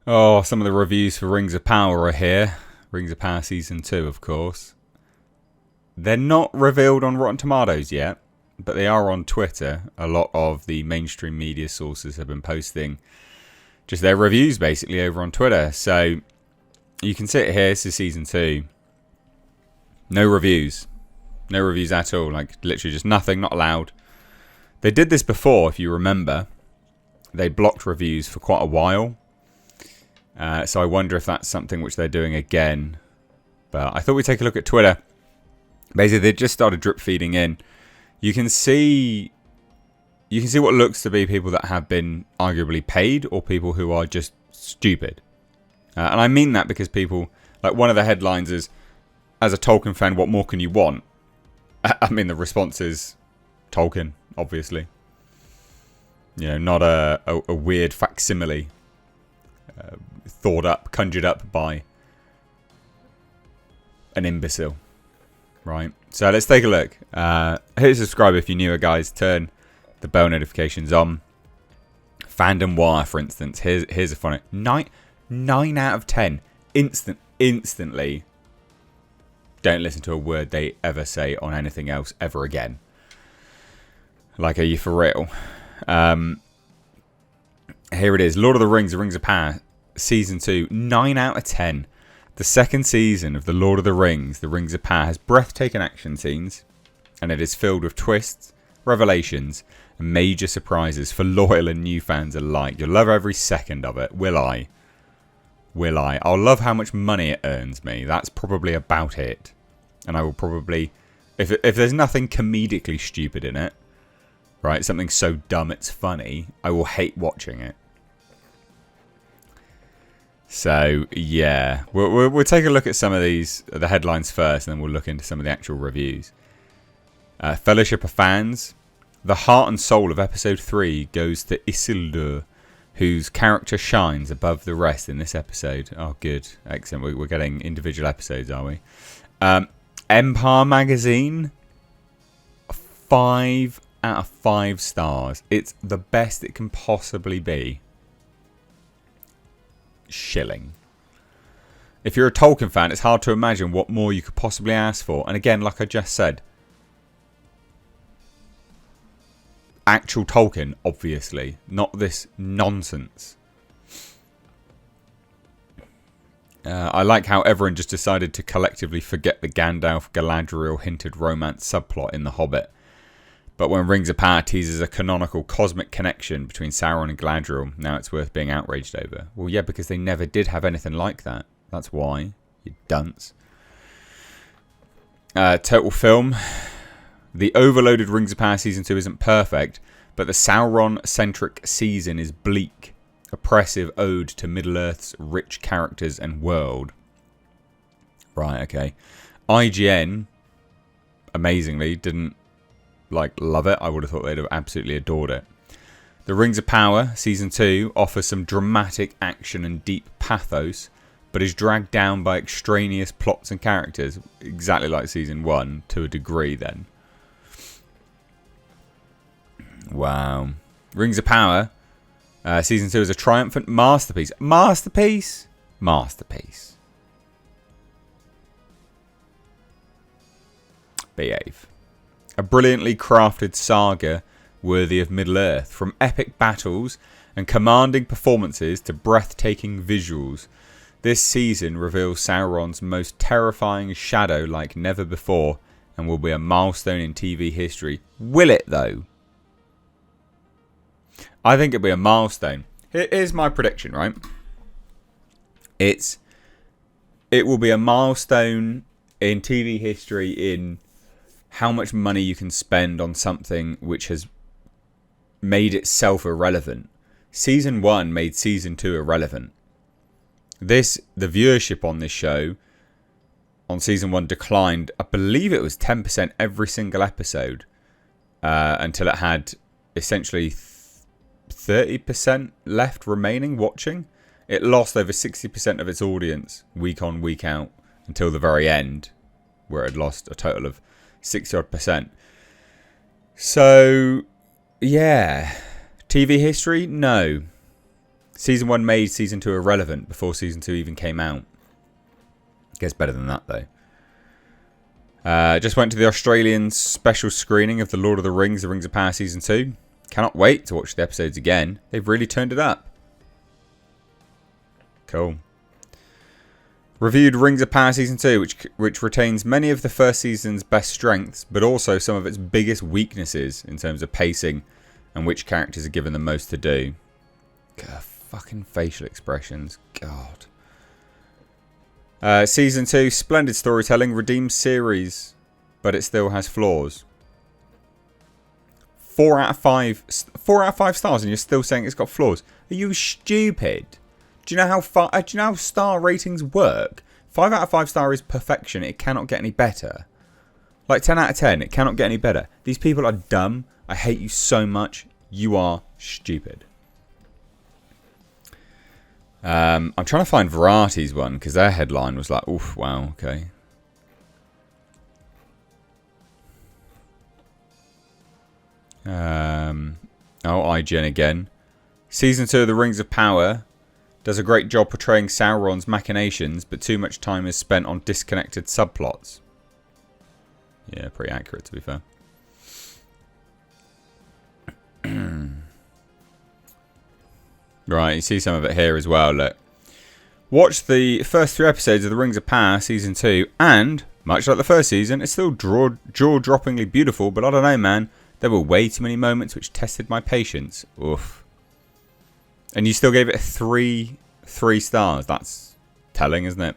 Oh, some of the reviews for Rings of Power are here. Rings of Power Season 2, of course. They're not revealed on Rotten Tomatoes yet, but they are on Twitter. A lot of the mainstream media sources have been posting just their reviews, basically, over on Twitter. So you can see it here. This is Season 2. No reviews. No reviews at all. Like, literally just nothing, not allowed. They did this before, if you remember. They blocked reviews for quite a while. So I wonder if that's something which they're doing again. But I thought we'd take a look at Twitter. Basically, they just started drip feeding in. You can see what looks to be people that have been arguably paid or people who are just stupid. And I mean that because people, like one of the headlines is, as a Tolkien fan, what more can you want? I mean, the response is Tolkien, obviously. You know, not a weird facsimile thought up, conjured up by an imbecile. Right, so let's take a look. Hit subscribe if you're newer, guys. Turn the bell notifications on. Fandom Wire, for instance. Here's a funny 9 out of 10. Instantly. Don't listen to a word they ever say on anything else ever again. Like, are you for real? Here it is. Lord of the Rings, The Rings of Power, Season 2. 9 out of 10. The second season of The Lord of the Rings, The Rings of Power, has breathtaking action scenes, and it is filled with twists, revelations, and major surprises for loyal and new fans alike. You'll love every second of it. Will I? Will I? I'll love how much money it earns me. That's probably about it. And I will probably, if there's nothing comedically stupid in it, right, something so dumb it's funny, I will hate watching it. So, yeah, we'll take a look at some of the headlines first, and then we'll look into some of the actual reviews. Fellowship of Fans. The heart and soul of Episode 3 goes to Isildur, whose character shines above the rest in this episode. Oh, good. Excellent. We're getting individual episodes, are we? Empire Magazine. 5 out of 5 stars. It's the best it can possibly be. Shilling. If you're a Tolkien fan, it's hard to imagine what more you could possibly ask for. And again, like I just said, actual Tolkien, obviously, not this nonsense. I like how everyone just decided to collectively forget the Gandalf-Galadriel hinted romance subplot in The Hobbit. But when Rings of Power teases a canonical cosmic connection between Sauron and Galadriel, now it's worth being outraged over. Well, yeah, because they never did have anything like that. That's why, you dunce. Total film. The overloaded Rings of Power Season 2 isn't perfect, but the Sauron-centric season is bleak. Oppressive ode to Middle-earth's rich characters and world. Right, okay. IGN, amazingly, didn't love it. I would have thought they'd have absolutely adored it. The Rings of Power Season 2 offers some dramatic action and deep pathos, but is dragged down by extraneous plots and characters, exactly like Season 1 to a degree then. Wow. Rings of Power Season 2 is a triumphant masterpiece. Masterpiece? Masterpiece. Behave. A brilliantly crafted saga worthy of Middle-earth, from epic battles and commanding performances to breathtaking visuals. This season reveals Sauron's most terrifying shadow like never before and will be a milestone in TV history. Will it, though? I think it'll be a milestone. Here's my prediction, right? It will be a milestone in TV history in how much money you can spend on something which has made itself irrelevant. Season 1 made Season 2 irrelevant. The viewership on this show on Season 1 declined, I believe it was 10% every single episode, until it had essentially 30% left remaining watching. It lost over 60% of its audience week on, week out, until the very end, where it lost a total of 60-odd%. So, yeah. TV history? No. Season 1 made Season 2 irrelevant before Season 2 even came out. Gets better than that, though. Just went to the Australian special screening of The Lord of the Rings of Power Season 2. Cannot wait to watch the episodes again. They've really turned it up. Cool. Reviewed Rings of Power Season 2, which retains many of the first season's best strengths, but also some of its biggest weaknesses in terms of pacing and which characters are given the most to do. God, fucking facial expressions. God. Season 2, splendid storytelling, redeemed series, but it still has flaws. 4 out of 5 stars, and you're still saying it's got flaws. Are you stupid? Do you know how star ratings work? 5 out of 5 star is perfection. It cannot get any better. Like 10 out of 10, it cannot get any better. These people are dumb. I hate you so much. You are stupid. I'm trying to find Variety's one because their headline was like, oof, wow, okay. IGN again. Season 2 of The Rings of Power does a great job portraying Sauron's machinations, but too much time is spent on disconnected subplots. Yeah, pretty accurate to be fair. Right, you see some of it here as well, look. Watch the first 3 episodes of The Rings of Power Season 2, and, much like the first season, it's still jaw-droppingly beautiful, but I don't know, man. There were way too many moments which tested my patience. Oof. And you still gave it 3 stars. That's telling, isn't it?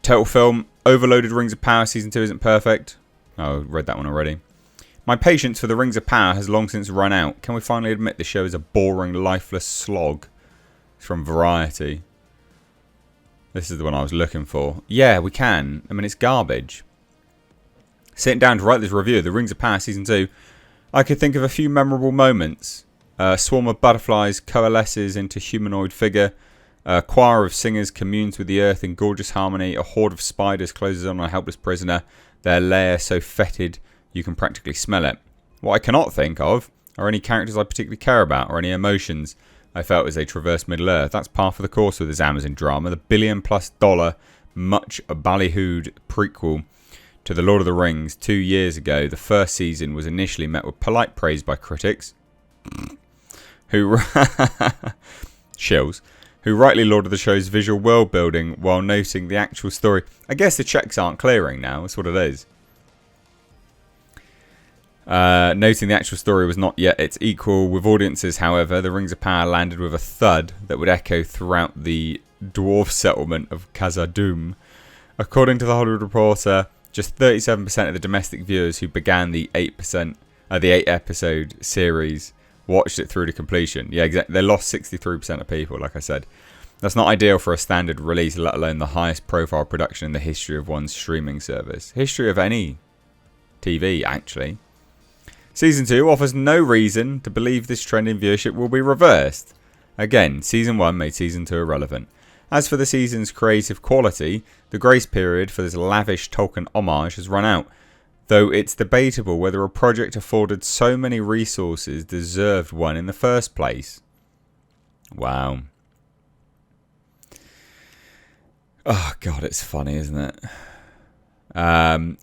Total film, overloaded Rings of Power Season 2 isn't perfect. Oh, read that one already. My patience for The Rings of Power has long since run out. Can we finally admit the show is a boring, lifeless slog? It's from Variety. This is the one I was looking for. Yeah, we can. I mean, it's garbage. Sitting down to write this review of The Rings of Power Season 2, I could think of a few memorable moments. A swarm of butterflies coalesces into humanoid figure. A choir of singers communes with the earth in gorgeous harmony. A horde of spiders closes on a helpless prisoner. Their lair so fetid you can practically smell it. What I cannot think of are any characters I particularly care about or any emotions I felt as they traversed Middle-earth. That's par for the course with this Amazon drama. The $1 billion+, much ballyhooed prequel to The Lord of the Rings 2 years ago. The first season was initially met with polite praise by critics who shills, who rightly lauded the show's visual world building while noting the actual story. I guess the checks aren't clearing now. That's what it is. Noting the actual story was not yet its equal with audiences, however, The Rings of Power landed with a thud that would echo throughout the dwarf settlement of Khazad-dûm. According to The Hollywood Reporter, just 37% of the domestic viewers who began the 8-episode series watched it through to completion. Yeah, exactly. They lost 63% of people, like I said. That's not ideal for a standard release, let alone the highest profile production in the history of one's streaming service. History of any TV, actually. Season 2 offers no reason to believe this trend in viewership will be reversed. Again, Season 1 made Season 2 irrelevant. As for the season's creative quality, the grace period for this lavish Tolkien homage has run out, though it's debatable whether a project afforded so many resources deserved one in the first place. Wow. Oh god, it's funny, isn't it?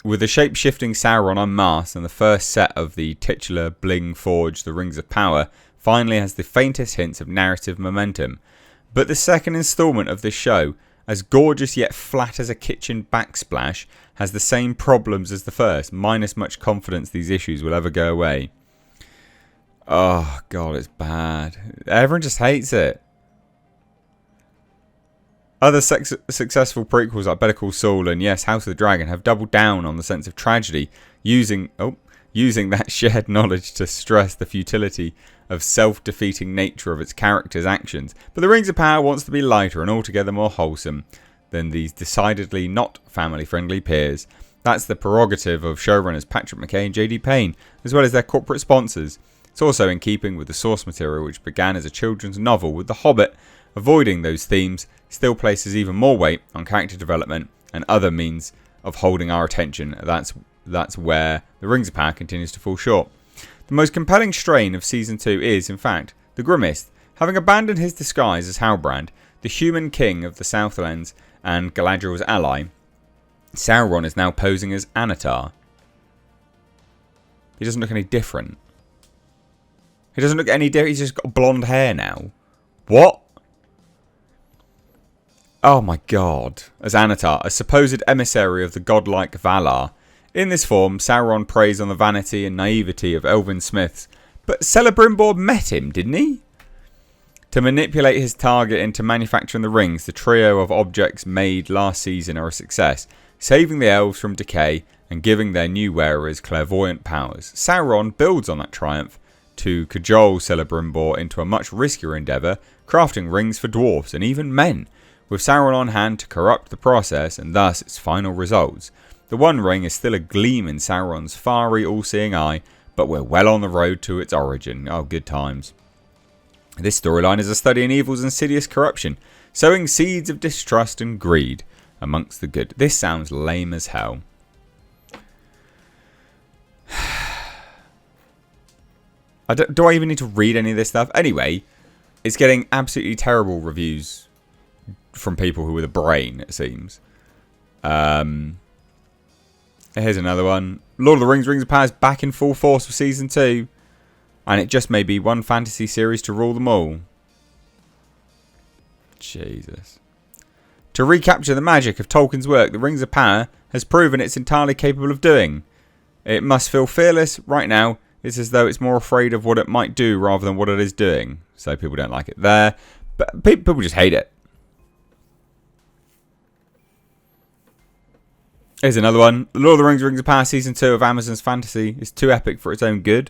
With the shape-shifting Sauron unmasked and the first set of the titular Bling Forge, The Rings of Power, finally has the faintest hints of narrative momentum. But the second instalment of this show, as gorgeous yet flat as a kitchen backsplash, has the same problems as the first, minus much confidence these issues will ever go away. Oh god, it's bad. Everyone just hates it. Other successful prequels like Better Call Saul and yes, House of the Dragon have doubled down on the sense of tragedy, using that shared knowledge to stress the futility of self-defeating nature of its characters' actions. But The Rings of Power wants to be lighter and altogether more wholesome than these decidedly not family-friendly peers. That's the prerogative of showrunners Patrick McKay and JD Payne, as well as their corporate sponsors. It's also in keeping with the source material, which began as a children's novel with The Hobbit. Avoiding those themes still places even more weight on character development and other means of holding our attention. That's where The Rings of Power continues to fall short. The most compelling strain of Season 2 is, in fact, the the grimmest. Having abandoned his disguise as Halbrand, the human king of the Southlands and Galadriel's ally, Sauron is now posing as Anatar. He doesn't look any different. He doesn't look any different. He's just got blonde hair now. What? Oh my god. As Anatar, a supposed emissary of the godlike Valar. In this form, Sauron preys on the vanity and naivety of elven smiths. But Celebrimbor met him, didn't he? To manipulate his target into manufacturing the rings, the trio of objects made last season are a success, saving the elves from decay and giving their new wearers clairvoyant powers. Sauron builds on that triumph to cajole Celebrimbor into a much riskier endeavour, crafting rings for dwarves and even men, with Sauron on hand to corrupt the process and thus its final results. The One Ring is still a gleam in Sauron's fiery all-seeing eye, but we're well on the road to its origin. Oh, good times. This storyline is a study in evil's insidious corruption, sowing seeds of distrust and greed amongst the good. This sounds lame as hell. Do I even need to read any of this stuff? Anyway, it's getting absolutely terrible reviews from people who with a brain, it seems. Here's another one. Lord of the Rings, Rings of Power is back in full force for Season 2. And it just may be one fantasy series to rule them all. Jesus. To recapture the magic of Tolkien's work, the Rings of Power has proven it's entirely capable of doing. It must feel fearless right now. It's as though it's more afraid of what it might do rather than what it is doing. So people don't like it there. But people just hate it. Here's another one. The Lord of the Rings, Rings of Power Season 2 of Amazon's Fantasy is too epic for its own good.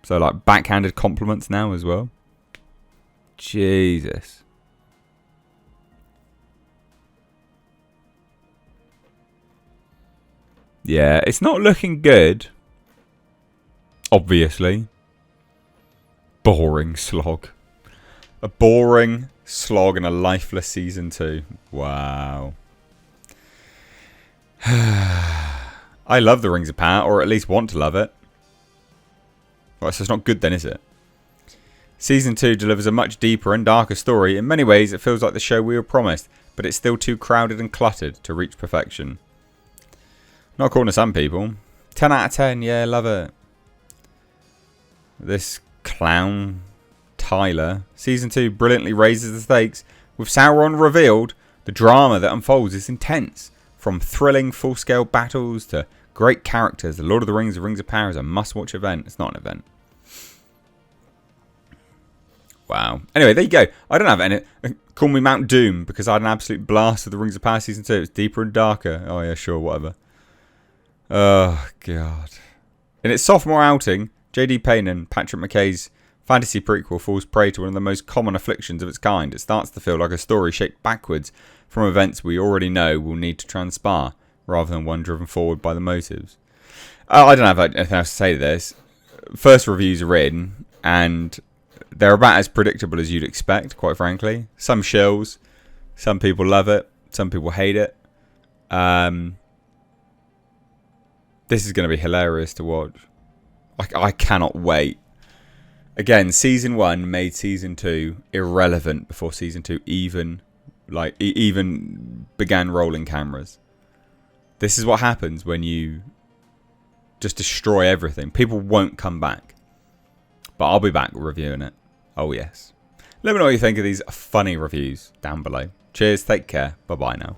So, like, backhanded compliments now as well. Jesus. Yeah, it's not looking good. Obviously. Boring slog. A boring slog and a lifeless Season 2. Wow. I love the Rings of Power, or at least want to love it. Well, so it's not good then, is it? Season 2 delivers a much deeper and darker story. In many ways, it feels like the show we were promised, but it's still too crowded and cluttered to reach perfection. Not according to some people. 10 out of 10, yeah, love it. This clown, Tyler. Season 2 brilliantly raises the stakes. With Sauron revealed, the drama that unfolds is intense. From thrilling full-scale battles to great characters, The Lord of the Rings, The Rings of Power is a must-watch event. It's not an event. Wow. Anyway, there you go. I don't have any... Call me Mount Doom, because I had an absolute blast with The Rings of Power Season 2. It's deeper and darker. Oh, yeah, sure, whatever. Oh, God. In its sophomore outing, J.D. Payne and Patrick McKay's fantasy prequel falls prey to one of the most common afflictions of its kind. It starts to feel like a story shaped backwards from events we already know will need to transpire, rather than one driven forward by the motives. I don't have anything else to say to this. First reviews are in, and they're about as predictable as you'd expect, quite frankly. Some shills, some people love it, some people hate it. This is going to be hilarious to watch. I cannot wait. Again, Season 1 made Season 2 irrelevant before Season 2 even began rolling cameras. This is what happens when you just destroy everything. People won't come back. But I'll be back reviewing it. Oh, yes. Let me know what you think of these funny reviews down below. Cheers, take care. Bye-bye now.